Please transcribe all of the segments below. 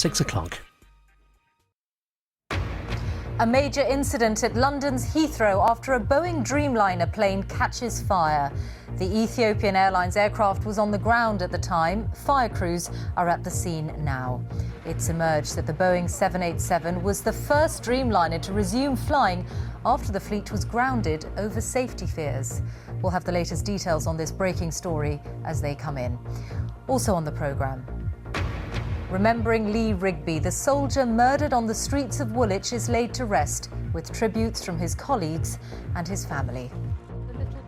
6 o'clock. A major incident at London's Heathrow after a Boeing Dreamliner plane catches fire. The Ethiopian Airlines aircraft was on the ground at the time. Fire crews are at the scene now. It's emerged that the Boeing 787 was the first Dreamliner to resume flying after the fleet was grounded over safety fears. We'll have the latest details on this breaking story as they come in. Also on the programme, remembering Lee Rigby, the soldier murdered on the streets of Woolwich, is laid to rest with tributes from his colleagues and his family.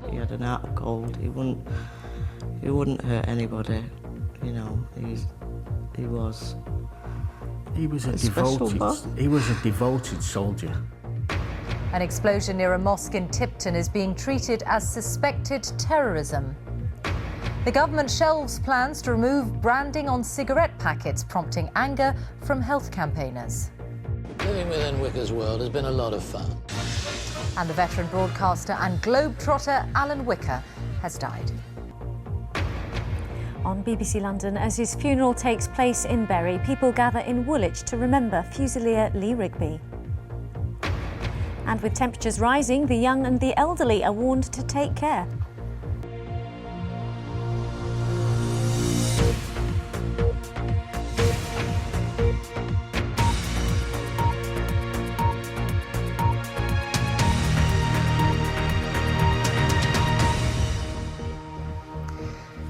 He had an heart of gold. He wouldn't hurt anybody. You know, he was a devoted soldier. An explosion near a mosque in Tipton is being treated as suspected terrorism. The government shelves plans to remove branding on cigarette packets, prompting anger from health campaigners. Living within Wicker's world has been a lot of fun. And the veteran broadcaster and globetrotter Alan Wicker has died. On BBC London, as his funeral takes place in Bury, people gather in Woolwich to remember Fusilier Lee Rigby. And with temperatures rising, the young and the elderly are warned to take care.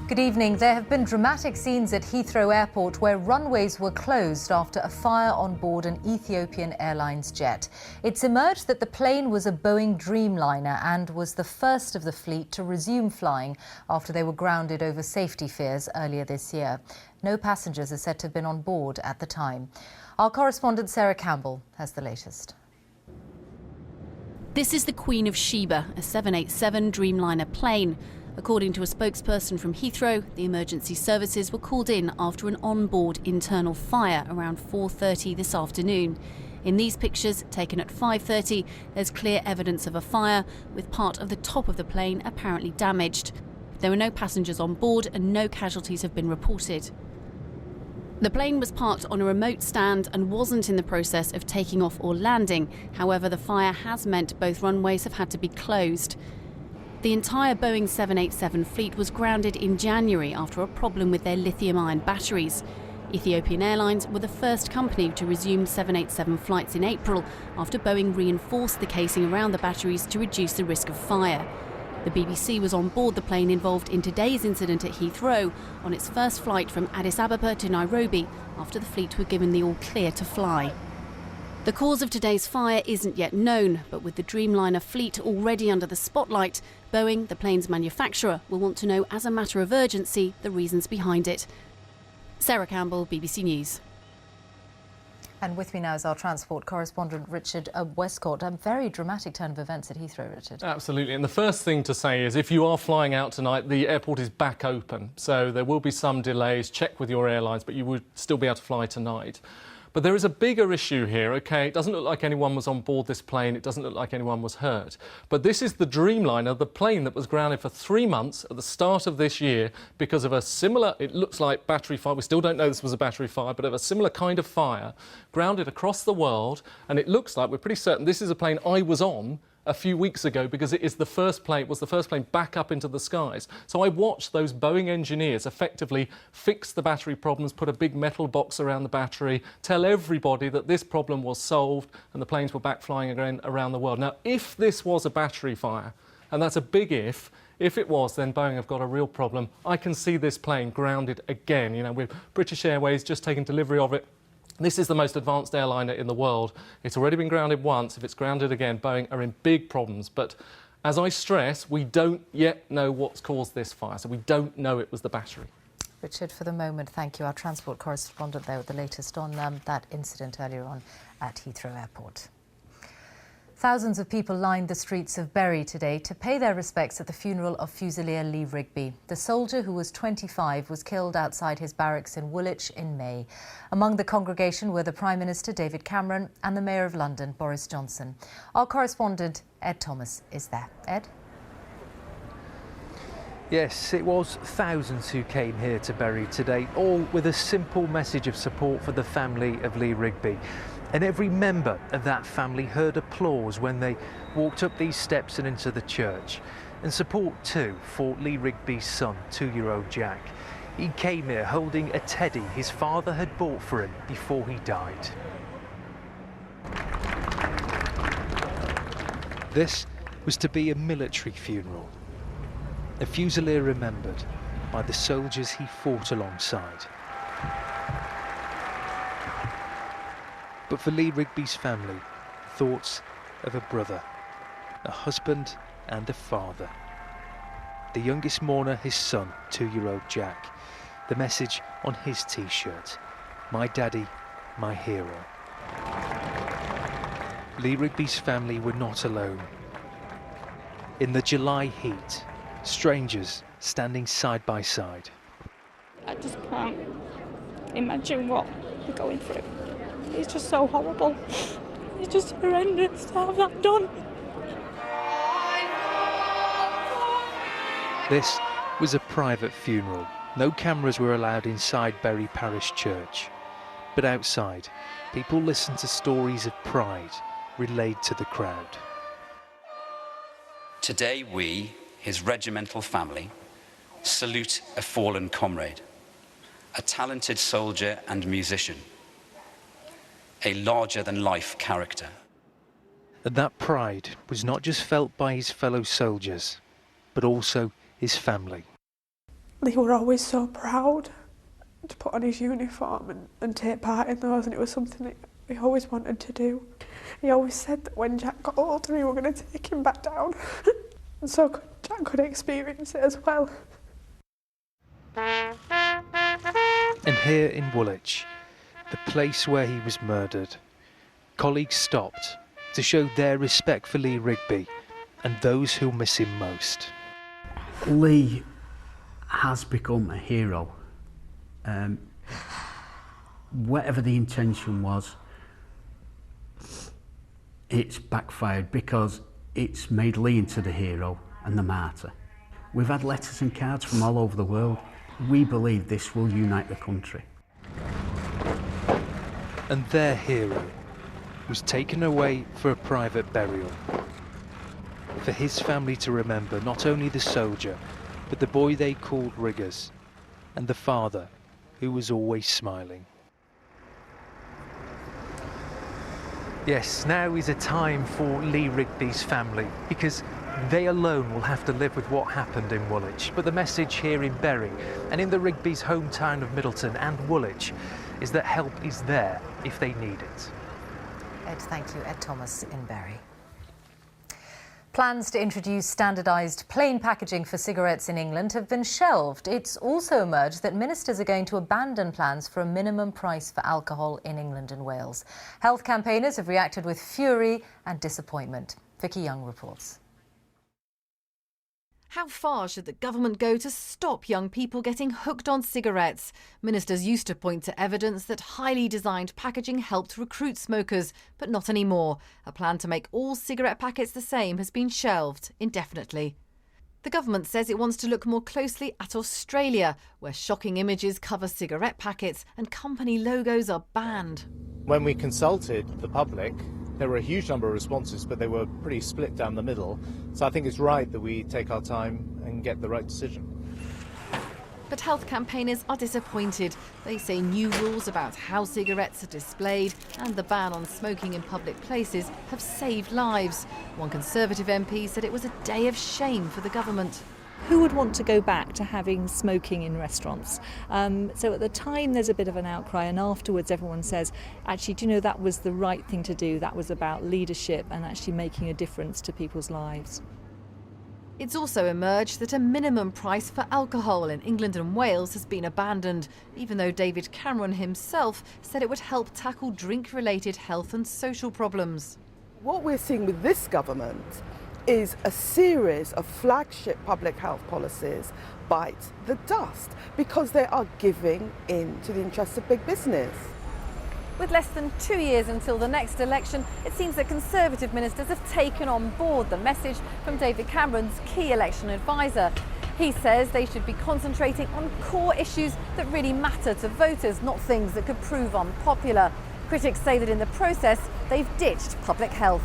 Good evening. There have been dramatic scenes at Heathrow Airport where runways were closed after a fire on board an Ethiopian Airlines jet. It's emerged that the plane was a Boeing Dreamliner and was the first of the fleet to resume flying after they were grounded over safety fears earlier this year. No passengers are said to have been on board at the time. Our correspondent Sarah Campbell has the latest. This is the Queen of Sheba, a 787 Dreamliner plane. According to a spokesperson from Heathrow, the emergency services were called in after an onboard internal fire around 4:30 this afternoon. In these pictures, taken at 5:30, there's clear evidence of a fire, with part of the top of the plane apparently damaged. There were no passengers on board and no casualties have been reported. The plane was parked on a remote stand and wasn't in the process of taking off or landing. However, the fire has meant both runways have had to be closed. The entire Boeing 787 fleet was grounded in January after a problem with their lithium-ion batteries. Ethiopian Airlines were the first company to resume 787 flights in April after Boeing reinforced the casing around the batteries to reduce the risk of fire. The BBC was on board the plane involved in today's incident at Heathrow on its first flight from Addis Ababa to Nairobi after the fleet were given the all-clear to fly. The cause of today's fire isn't yet known, but with the Dreamliner fleet already under the spotlight, Boeing, the plane's manufacturer, will want to know as a matter of urgency the reasons behind it. Sarah Campbell, BBC News. And with me now is our transport correspondent Richard Westcott. A very dramatic turn of events at Heathrow, Richard. Absolutely. And the first thing to say is if you are flying out tonight, the airport is back open. So there will be some delays. Check with your airlines, but you would still be able to fly tonight. But there is a bigger issue here, OK? It doesn't look like anyone was on board this plane. It doesn't look like anyone was hurt. But this is the Dreamliner, the plane that was grounded for 3 months at the start of this year because of a similar, it looks like battery fire. We still don't know this was a battery fire, but of a similar kind of fire, grounded across the world. And it looks like, we're pretty certain, this is a plane I was on a few weeks ago because it was the first plane back up into the skies. So I watched those Boeing engineers effectively fix the battery problems, put a big metal box around the battery, tell everybody that this problem was solved and the planes were back flying again around the world. Now, if this was a battery fire, and that's a big if it was, then Boeing have got a real problem. I can see this plane grounded again, you know, with British Airways just taking delivery of it. This is the most advanced airliner in the world. It's already been grounded once. If it's grounded again, Boeing are in big problems. But as I stress, we don't yet know what's caused this fire, so we don't know it was the battery. Richard, for the moment, thank you. Our transport correspondent there with the latest on that incident earlier on at Heathrow Airport. Thousands of people lined the streets of Bury today to pay their respects at the funeral of Fusilier Lee Rigby. The soldier, who was 25, was killed outside his barracks in Woolwich in May. Among the congregation were the Prime Minister David Cameron and the Mayor of London, Boris Johnson. Our correspondent Ed Thomas is there. Ed? Yes, it was thousands who came here to Bury today, all with a simple message of support for the family of Lee Rigby. And every member of that family heard applause when they walked up these steps and into the church. And support too for Lee Rigby's son, 2-year-old Jack. He came here holding a teddy his father had bought for him before he died. This was to be a military funeral. A Fusilier remembered by the soldiers he fought alongside. But for Lee Rigby's family, thoughts of a brother, a husband and a father. The youngest mourner, his son, 2-year-old Jack. The message on his T-shirt, "My daddy, my hero." Lee Rigby's family were not alone. In the July heat, strangers standing side by side. I just can't imagine what we're going through. It's just so horrible. It's just horrendous to have that done. This was a private funeral. No cameras were allowed inside Bury Parish Church. But outside, people listened to stories of pride relayed to the crowd. Today we, his regimental family, salute a fallen comrade, a talented soldier and musician, a larger-than-life character. And that pride was not just felt by his fellow soldiers, but also his family. Lee were always so proud to put on his uniform and take part in those, and it was something that he always wanted to do. He always said that when Jack got older, he were going to take him back down. And so Jack could experience it as well. And here in Woolwich, the place where he was murdered, colleagues stopped to show their respect for Lee Rigby and those who miss him most. Lee has become a hero. Whatever the intention was, it's backfired because it's made Lee into the hero and the martyr. We've had letters and cards from all over the world. We believe this will unite the country. And their hero was taken away for a private burial. For his family to remember not only the soldier, but the boy they called Riggers, and the father who was always smiling. Yes, now is a time for Lee Rigby's family, because they alone will have to live with what happened in Woolwich. But the message here in Bury and in the Rigby's hometown of Middleton and Woolwich is that help is there if they need it. Ed, thank you. Ed Thomas in Bury. Plans to introduce standardised plain packaging for cigarettes in England have been shelved. It's also emerged that ministers are going to abandon plans for a minimum price for alcohol in England and Wales. Health campaigners have reacted with fury and disappointment. Vicky Young reports. How far should the government go to stop young people getting hooked on cigarettes? Ministers used to point to evidence that highly designed packaging helped recruit smokers, but not anymore. A plan to make all cigarette packets the same has been shelved indefinitely. The government says it wants to look more closely at Australia, where shocking images cover cigarette packets and company logos are banned. When we consulted the public, there were a huge number of responses, but they were pretty split down the middle. So I think it's right that we take our time and get the right decision. But health campaigners are disappointed. They say new rules about how cigarettes are displayed and the ban on smoking in public places have saved lives. One Conservative MP said it was a day of shame for the government. Who would want to go back to having smoking in restaurants? So at the time there's a bit of an outcry, and afterwards everyone says, actually, do you know, that was the right thing to do. That was about leadership and actually making a difference to people's lives. It's also emerged that a minimum price for alcohol in England and Wales has been abandoned, even though David Cameron himself said it would help tackle drink-related health and social problems. What we're seeing with this government is a series of flagship public health policies bite the dust because they are giving in to the interests of big business. With less than 2 years until the next election, it seems that Conservative ministers have taken on board the message from David Cameron's key election advisor. He says they should be concentrating on core issues that really matter to voters, not things that could prove unpopular. Critics say that in the process, they've ditched public health.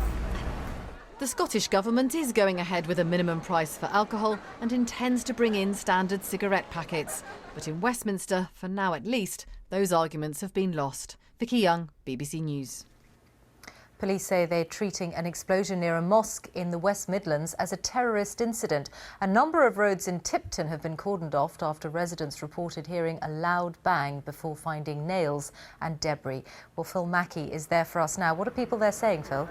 The Scottish Government is going ahead with a minimum price for alcohol and intends to bring in standard cigarette packets. But in Westminster, for now at least, those arguments have been lost. Vicky Young, BBC News. Police say they're treating an explosion near a mosque in the West Midlands as a terrorist incident. A number of roads in Tipton have been cordoned off after residents reported hearing a loud bang before finding nails and debris. Well, Phil Mackey is there for us now. What are people there saying, Phil?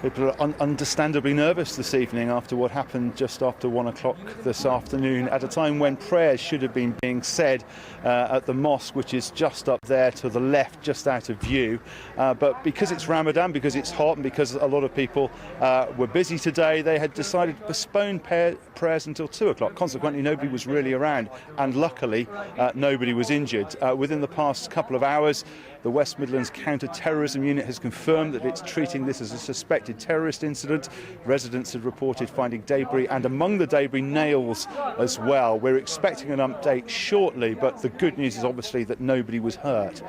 People are understandably nervous this evening after what happened just after 1 o'clock this afternoon, at a time when prayers should have been being said at the mosque, which is just up there to the left, just out of view. But because it's Ramadan, because it's hot, and because a lot of people were busy today, they had decided to postpone prayers until 2 o'clock. Consequently, nobody was really around, and luckily, nobody was injured. Within the past couple of hours, the West Midlands Counter-Terrorism Unit has confirmed that it's treating this as a suspected terrorist incident. Residents had reported finding debris, and among the debris, nails as well. We're expecting an update shortly, but the good news is obviously that nobody was hurt.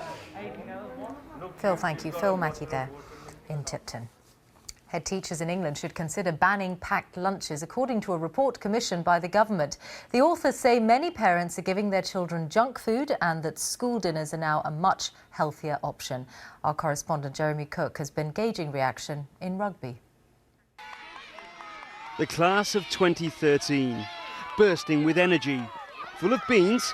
Phil, thank you. Phil Mackey there in Tipton. Head teachers in England should consider banning packed lunches, according to a report commissioned by the government. The authors say many parents are giving their children junk food and that school dinners are now a much healthier option. Our correspondent Jeremy Cook has been gauging reaction in Rugby. The class of 2013, bursting with energy, full of beans.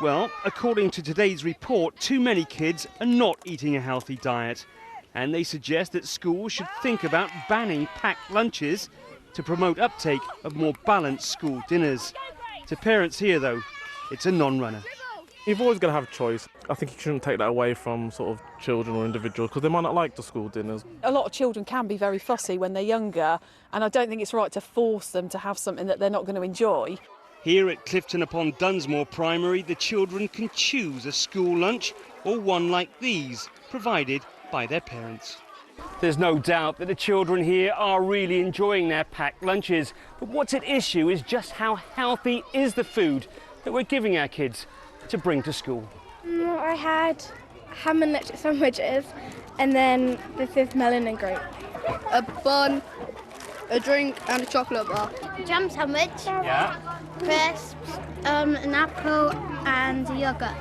Well, according to today's report, too many kids are not eating a healthy diet. And they suggest that schools should think about banning packed lunches to promote uptake of more balanced school dinners. To parents here, though, it's a non-runner. You've always got to have a choice. I think you shouldn't take that away from sort of children or individuals because they might not like the school dinners. A lot of children can be very fussy when they're younger, and I don't think it's right to force them to have something that they're not going to enjoy. Here at Clifton upon Dunsmore Primary, the children can choose a school lunch or one like these, provided by their parents. There's no doubt that the children here are really enjoying their packed lunches, but what's at issue is just how healthy is the food that we're giving our kids to bring to school. I had ham and lettuce sandwiches, and then this is melon and grape. A bun, a drink and a chocolate bar. Jam sandwich. Yeah. Crisps, an apple and yoghurt.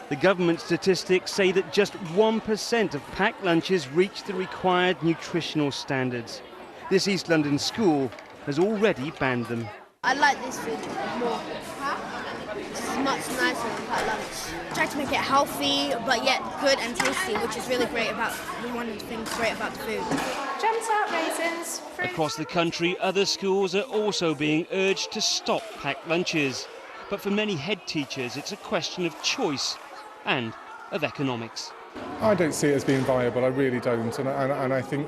The government statistics say that just 1% of packed lunches reach the required nutritional standards. This East London school has already banned them. I like this food more. It's much nicer than packed lunch. Try to make it healthy, but yet good and tasty, which is really great about one of the things great about the food. Jam tart, raisins, fruit. Across the country, other schools are also being urged to stop packed lunches. But for many head teachers, it's a question of choice and of economics. I don't see it as being viable, I really don't, and I think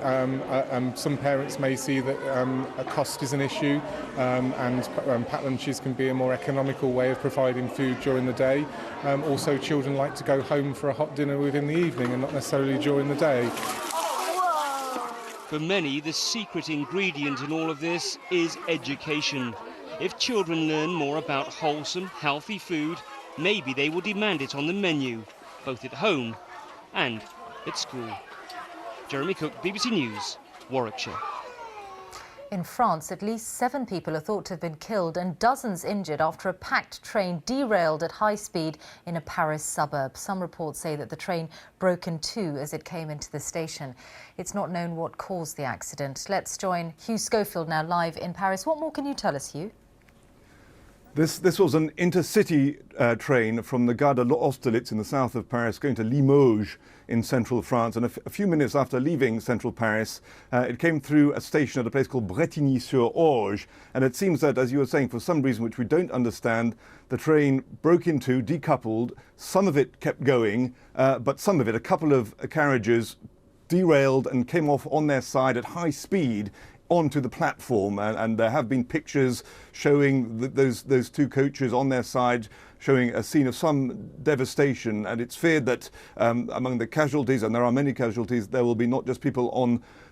some parents may see that a cost is an issue, and packed lunches can be a more economical way of providing food during the day. Also, children like to go home for a hot dinner within the evening and not necessarily during the day. For many, the secret ingredient in all of this is education. If children learn more about wholesome, healthy food, maybe they will demand it on the menu, both at home and at school. Jeremy Cook, BBC News, Warwickshire. In France, at least 7 people are thought to have been killed and dozens injured after a packed train derailed at high speed in a Paris suburb. Some reports say that the train broke in two as it came into the station. It's not known what caused the accident. Let's join Hugh Schofield now live in Paris. What more can you tell us, Hugh? This was an intercity train from the Gare de l'Austerlitz in the south of Paris going to Limoges in central France. And a few minutes after leaving central Paris, it came through a station at a place called Bretigny-sur-Orge. And it seems that, as you were saying, for some reason which we don't understand, the train broke in two, decoupled. Some of it kept going, but some of it, a couple of carriages, derailed and came off on their side at high speed onto the platform, and there have been pictures showing those two coaches on their side showing a scene of some devastation, and it's feared that among the casualties, and there are many casualties, there will be not just people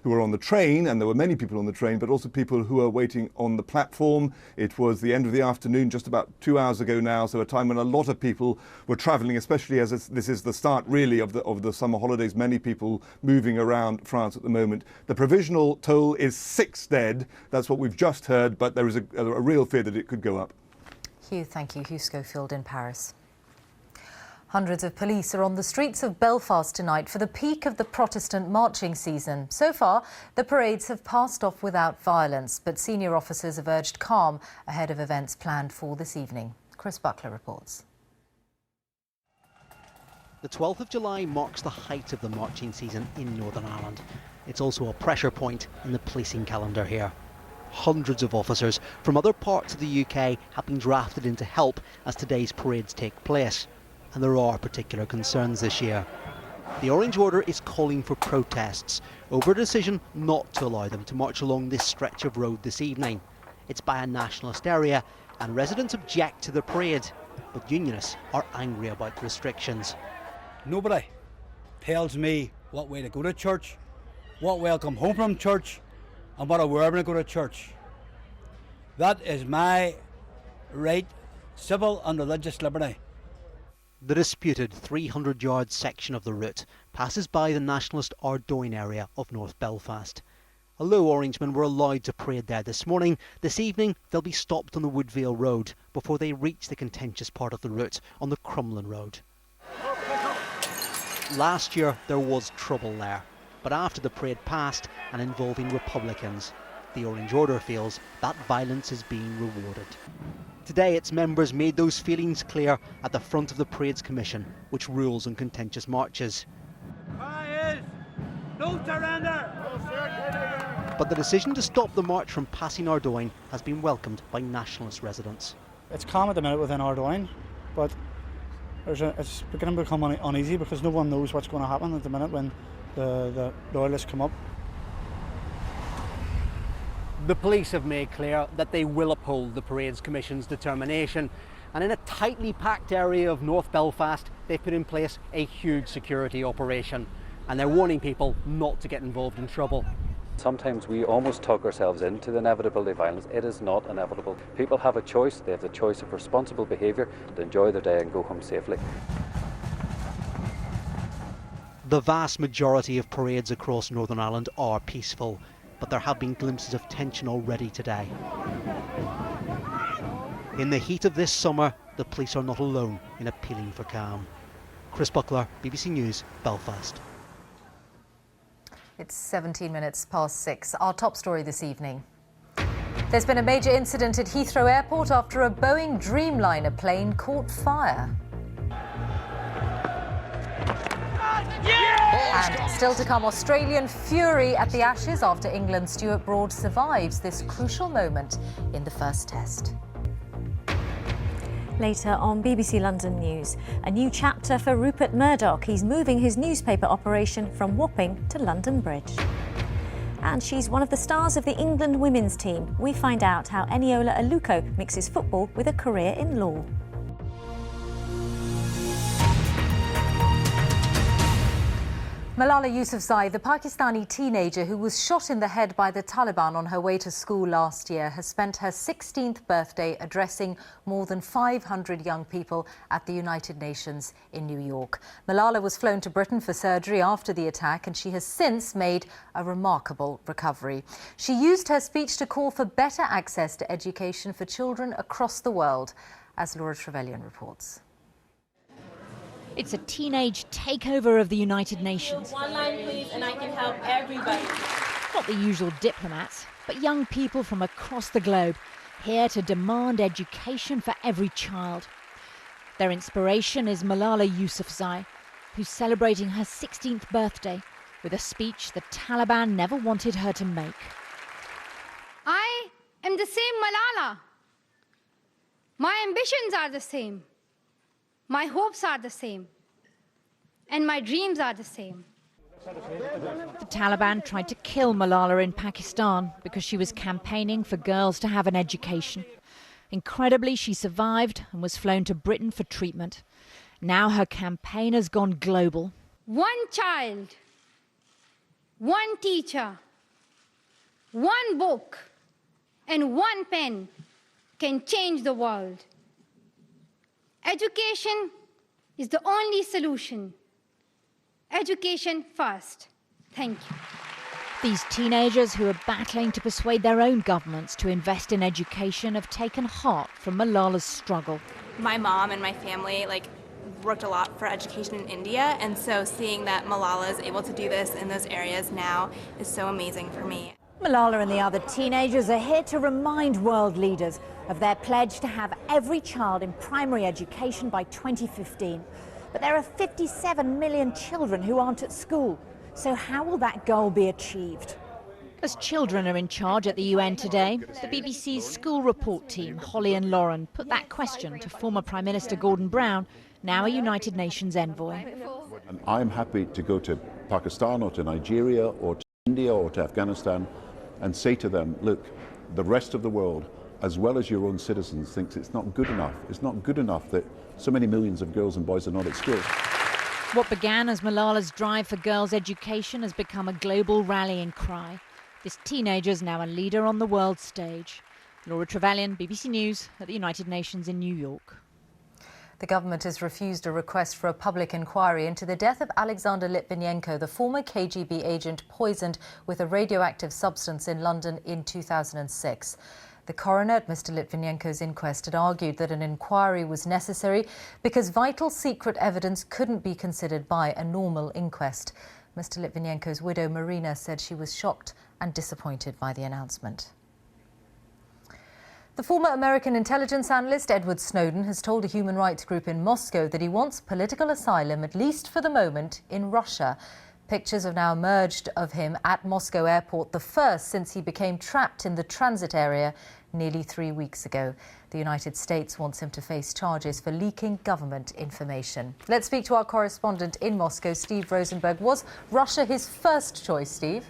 who are on the train, and there were many people on the train, but also people who are waiting on the platform. It was the end of the afternoon, just about 2 hours ago now, so a time when a lot of people were travelling, especially as this is the start really of the summer holidays. Many people moving around France at the moment. The provisional toll is 6 dead. That's what we've just heard, but there is a real fear that it could go up. Hugh, thank you. Hugh Schofield in Paris. Hundreds of police are on the streets of Belfast tonight for the peak of the Protestant marching season. So far, the parades have passed off without violence, but senior officers have urged calm ahead of events planned for this evening. Chris Buckler reports. The 12th of July marks the height of the marching season in Northern Ireland. It's also a pressure point in the policing calendar here. Hundreds of officers from other parts of the UK have been drafted in to help as today's parades take place. And there are particular concerns this year. The Orange Order is calling for protests over a decision not to allow them to march along this stretch of road this evening. It's by a nationalist area and residents object to the parade, but unionists are angry about the restrictions. Nobody tells me what way to go to church, what way I'll come home from church, and what I wear when I go to church. That is my right, civil and religious liberty. The disputed 300-yard section of the route passes by the nationalist Ardoyne area of North Belfast. Although Orangemen were allowed to parade there this morning, this evening they'll be stopped on the Woodvale Road before they reach the contentious part of the route on the Crumlin Road. Last year there was trouble there, but after the parade passed and involving Republicans, the Orange Order feels that violence is being rewarded. Today its members made those feelings clear at the front of the Parades Commission, which rules on contentious marches. No surrender! But the decision to stop the march from passing Ardoyne has been welcomed by nationalist residents. It's calm at the minute within Ardoyne, but it's beginning to become uneasy because no one knows what's going to happen at the minute when the loyalists come up. The police have made clear that they will uphold the Parades Commission's determination, and in a tightly packed area of North Belfast they've put in place a huge security operation, and they're warning people not to get involved in trouble. Sometimes we almost talk ourselves into the inevitability of violence. It is not inevitable. People have a choice. They have the choice of responsible behaviour to enjoy their day and go home safely. The vast majority of parades across Northern Ireland are peaceful, but there have been glimpses of tension already today. In the heat of this summer, the police are not alone in appealing for calm. Chris Buckler, BBC News, Belfast. It's 17 minutes past 6. Our top story this evening. There's been a major incident at Heathrow Airport after a Boeing Dreamliner plane caught fire. And still to come, Australian fury at the Ashes after England's Stuart Broad survives this crucial moment in the first test. Later on BBC London News, a new chapter for Rupert Murdoch. He's moving his newspaper operation from Wapping to London Bridge. And she's one of the stars of the England women's team. We find out how Eniola Aluko mixes football with a career in law. Malala Yousafzai, the Pakistani teenager who was shot in the head by the Taliban on her way to school last year, has spent her 16th birthday addressing more than 500 young people at the United Nations in New York. Malala was flown to Britain for surgery after the attack, and she has since made a remarkable recovery. She used her speech to call for better access to education for children across the world, as Laura Trevelyan reports. It's a teenage takeover of the United Nations. One line, please, and I can help everybody. Not the usual diplomats, but young people from across the globe, here to demand education for every child. Their inspiration is Malala Yousafzai, who's celebrating her 16th birthday with a speech the Taliban never wanted her to make. I am the same Malala. My ambitions are the same. My hopes are the same, and my dreams are the same. The Taliban tried to kill Malala in Pakistan because she was campaigning for girls to have an education. Incredibly, she survived and was flown to Britain for treatment. Now her campaign has gone global. One child, one teacher, one book, and one pen can change the world. Education is the only solution. Education first. Thank you. These teenagers who are battling to persuade their own governments to invest in education have taken heart from Malala's struggle. My mom and my family worked a lot for education in India, and so seeing that Malala is able to do this in those areas now is so amazing for me. Malala and the other teenagers are here to remind world leaders of their pledge to have every child in primary education by 2015. But there are 57 million children who aren't at school. So how will that goal be achieved? As children are in charge at the UN today, the BBC's school report team, Holly and Lauren, put that question to former Prime Minister Gordon Brown, now a United Nations envoy. And I'm happy to go to Pakistan or to Nigeria or to India or to Afghanistan and say to them, look, the rest of the world, as well as your own citizens, thinks it's not good enough. It's not good enough that so many millions of girls and boys are not at school. What began as Malala's drive for girls' education has become a global rallying cry. This teenager's now a leader on the world stage. Laura Trevelyan, BBC News at the United Nations in New York. The government has refused a request for a public inquiry into the death of Alexander Litvinenko, the former KGB agent poisoned with a radioactive substance in London in 2006. The coroner at Mr. Litvinenko's inquest had argued that an inquiry was necessary because vital secret evidence couldn't be considered by a normal inquest. Mr. Litvinenko's widow, Marina, said she was shocked and disappointed by the announcement. The former American intelligence analyst Edward Snowden has told a human rights group in Moscow that he wants political asylum, at least for the moment, in Russia. Pictures have now emerged of him at Moscow airport, the first since he became trapped in the transit area nearly 3 weeks ago. The United States wants him to face charges for leaking government information. Let's speak to our correspondent in Moscow, Steve Rosenberg. Was Russia his first choice, Steve?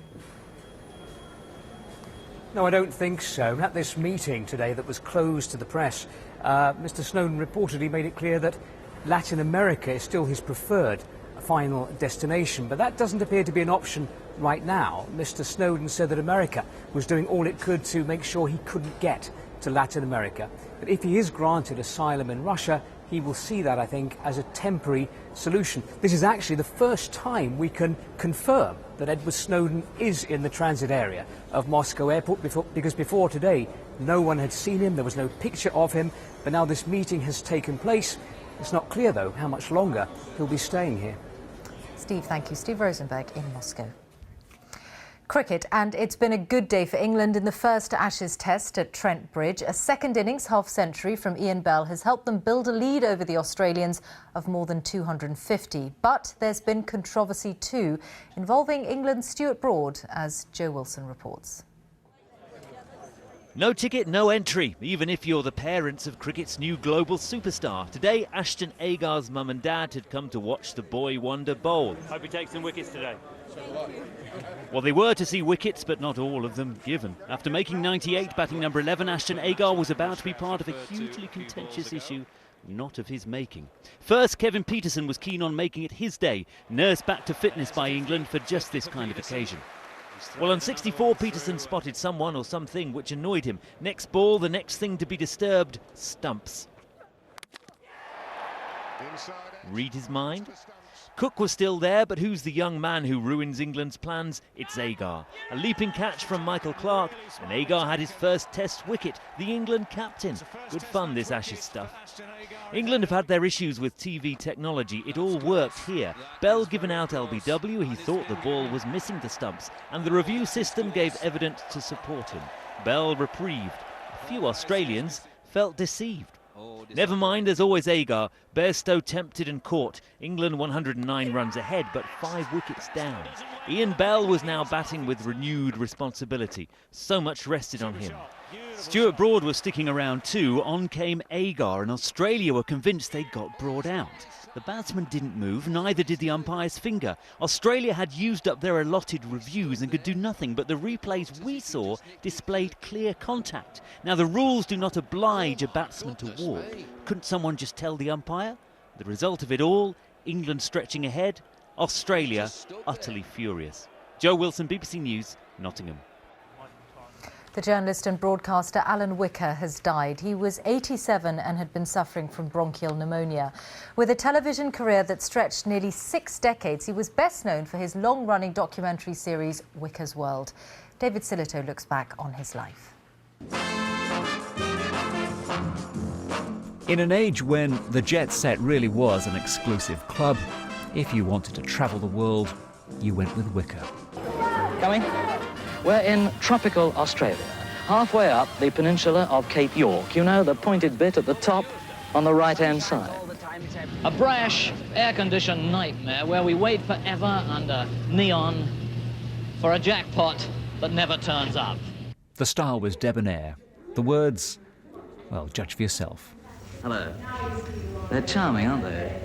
No, I don't think so. At this meeting today that was closed to the press, Mr. Snowden reportedly made it clear that Latin America is still his preferred final destination, but that doesn't appear to be an option right now. Mr. Snowden said that America was doing all it could to make sure he couldn't get to Latin America. But if he is granted asylum in Russia, he will see that, I think, as a temporary solution. This is actually the first time we can confirm that Edward Snowden is in the transit area of Moscow airport, because before today no one had seen him, there was no picture of him, but now this meeting has taken place. It's not clear, though, how much longer he'll be staying here. Steve, thank you. Steve Rosenberg in Moscow. Cricket, and it's been a good day for England in the first Ashes test at Trent Bridge. A second innings half-century from Ian Bell has helped them build a lead over the Australians of more than 250. But there's been controversy too, involving England's Stuart Broad, as Joe Wilson reports. No ticket, no entry, even if you're the parents of cricket's new global superstar. Today, Ashton Agar's mum and dad had come to watch the boy wonder bowl. Hope he takes some wickets today. Well, they were to see wickets, but not all of them given. After making 98, batting number 11, Ashton Agar was about to be part of a hugely contentious issue, not of his making. First, Kevin Peterson was keen on making it his day, nursed back to fitness by England for just this kind of occasion. Well, on 64, Peterson spotted someone or something which annoyed him. Next ball, the next thing to be disturbed, stumps. Read his mind? Cook was still there, but who's the young man who ruins England's plans? It's Agar. A leaping catch from Michael Clarke, and Agar had his first test wicket, the England captain. Good fun, this Ashes stuff. England have had their issues with TV technology. It all worked here. Bell given out LBW, he thought the ball was missing the stumps, and the review system gave evidence to support him. Bell reprieved. A few Australians felt deceived. Never mind, there's always Agar. Bairstow tempted and caught. England 109 runs ahead, but 5 wickets down. Ian Bell was now batting with renewed responsibility. So much rested on him. Stuart Broad was sticking around too. On came Agar, and Australia were convinced they'd got Broad out. The batsman didn't move, neither did the umpire's finger. Australia had used up their allotted reviews and could do nothing, but the replays we saw displayed clear contact. Now, the rules do not oblige a batsman to walk. Couldn't someone just tell the umpire? The result of it all, England stretching ahead, Australia utterly furious. Joe Wilson, BBC News, Nottingham. The journalist and broadcaster Alan Wicker has died. He was 87 and had been suffering from bronchial pneumonia. With a television career that stretched nearly 6 decades, he was best known for his long-running documentary series Wicker's World. David Silito looks back on his life. In an age when the Jet Set really was an exclusive club, if you wanted to travel the world, you went with Wicker. Coming? We're in tropical Australia, halfway up the peninsula of Cape York. You know, the pointed bit at the top on the right-hand side. A brash, air-conditioned nightmare where we wait forever under neon for a jackpot that never turns up. The style was debonair. The words, well, judge for yourself. Hello. They're charming, aren't they?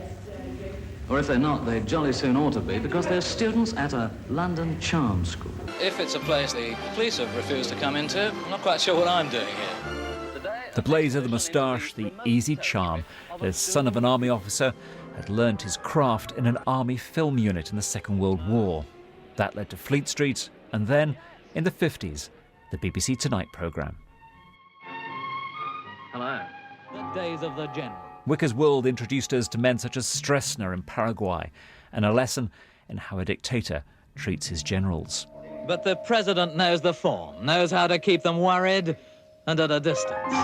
Or if they're not, they jolly soon ought to be, because they're students at a London charm school. If it's a place the police have refused to come into, I'm not quite sure what I'm doing here. The blazer, the moustache, the easy charm. The son of an army officer had learnt his craft in an army film unit in the Second World War. That led to Fleet Street, and then, in the 50s, the BBC Tonight programme. Hello. The days of the general. Wicker's World introduced us to men such as Stroessner in Paraguay, and a lesson in how a dictator treats his generals. But the president knows the form, knows how to keep them worried and at a distance.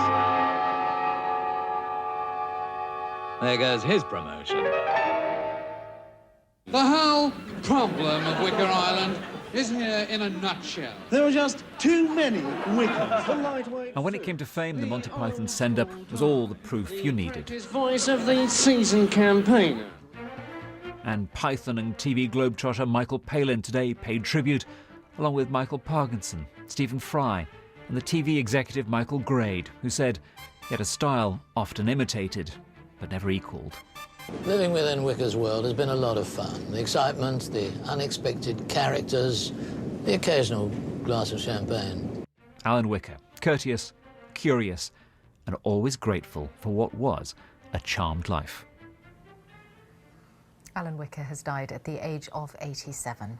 There goes his promotion. The whole problem of Wicker Island is here in a nutshell. There are just too many Wickers. And when it came to fame, the Monty Python send-up was all the proof you needed. His voice of the seasoned campaigner. And Python and TV globetrotter Michael Palin today paid tribute, along with Michael Parkinson, Stephen Fry, and the TV executive Michael Grade, who said he had a style often imitated, but never equalled. Living within Wicker's world has been a lot of fun. The excitement, the unexpected characters, the occasional glass of champagne. Alan Wicker, courteous, curious, and always grateful for what was a charmed life. Alan Wicker has died at the age of 87.